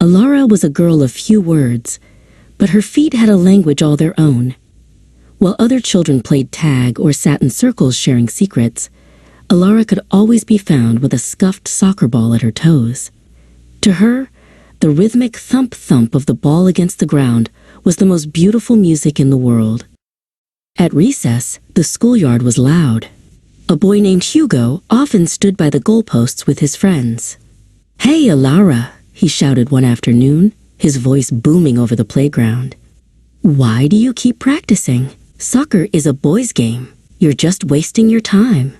Allara was a girl of few words, but her feet had a language all their own. While other children played tag or sat in circles sharing secrets, Allara could always be found with a scuffed soccer ball at her toes. To her, the rhythmic thump-thump of the ball against the ground was the most beautiful music in the world. At recess, the schoolyard was loud. A boy named Hugo often stood by the goalposts with his friends. "Hey, Allara," he shouted one afternoon, his voice booming over the playground. "Why do you keep practicing? Soccer is a boys' game. You're just wasting your time."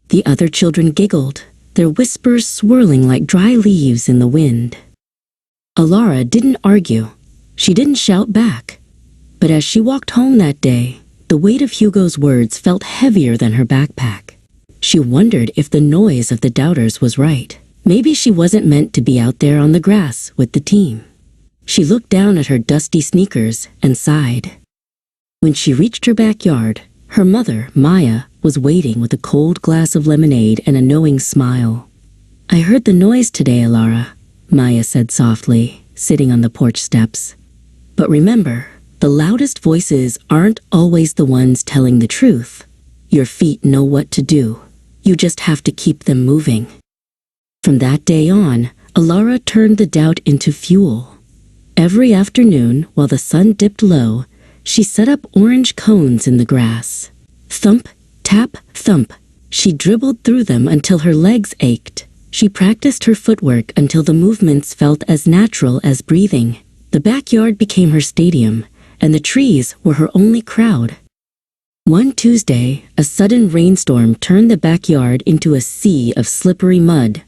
The other children giggled, their whispers swirling like dry leaves in the wind. Allara didn't argue. She didn't shout back. But as she walked home that day, the weight of Hugo's words felt heavier than her backpack. She wondered if the noise of the doubters was right. Maybe she wasn't meant to be out there on the grass with the team. She looked down at her dusty sneakers and sighed. When she reached her backyard, her mother, Maya, was waiting with a cold glass of lemonade and a knowing smile. "I heard the noise today, Allara," Maya said softly, sitting on the porch steps. "But remember, the loudest voices aren't always the ones telling the truth. Your feet know what to do. You just have to keep them moving." From that day on, Allara turned the doubt into fuel. Every afternoon, while the sun dipped low, she set up orange cones in the grass. Thump, tap, thump. She dribbled through them until her legs ached. She practiced her footwork until the movements felt as natural as breathing. The backyard became her stadium, and the trees were her only crowd. One Tuesday, a sudden rainstorm turned the backyard into a sea of slippery mud.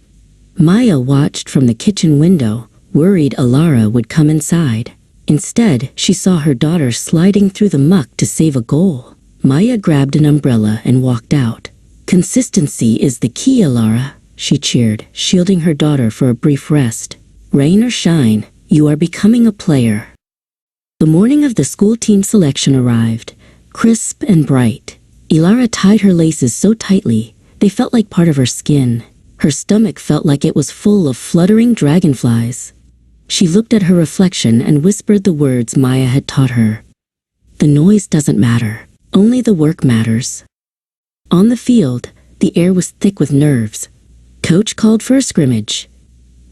Maya watched from the kitchen window, worried Allara would come inside. Instead, she saw her daughter sliding through the muck to save a goal. Maya grabbed an umbrella and walked out. "Consistency is the key, Allara," she cheered, shielding her daughter for a brief rest. "Rain or shine, you are becoming a player." The morning of the school team selection arrived, crisp and bright. Allara tied her laces so tightly, they felt like part of her skin. Her stomach felt like it was full of fluttering dragonflies. She looked at her reflection and whispered the words Maya had taught her. "The noise doesn't matter. Only the work matters." On the field, the air was thick with nerves. Coach called for a scrimmage.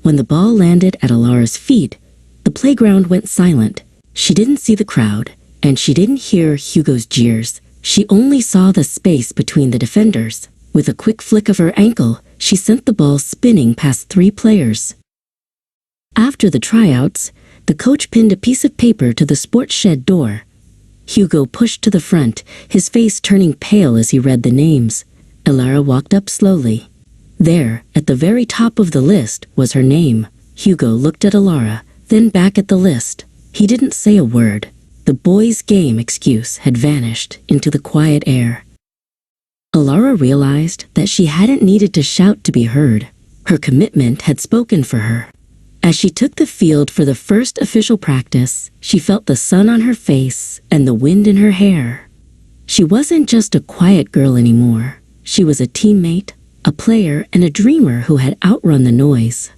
When the ball landed at Alara's feet, the playground went silent. She didn't see the crowd, and she didn't hear Hugo's jeers. She only saw the space between the defenders. With a quick flick of her ankle, she sent the ball spinning past 3 players. After the tryouts, the coach pinned a piece of paper to the sports shed door. Hugo pushed to the front, his face turning pale as he read the names. Allara walked up slowly. There, at the very top of the list, was her name. Hugo looked at Allara, then back at the list. He didn't say a word. The boys' game excuse had vanished into the quiet air. Allara realized that she hadn't needed to shout to be heard. Her commitment had spoken for her. As she took the field for the first official practice, she felt the sun on her face and the wind in her hair. She wasn't just a quiet girl anymore. She was a teammate, a player, and a dreamer who had outrun the noise.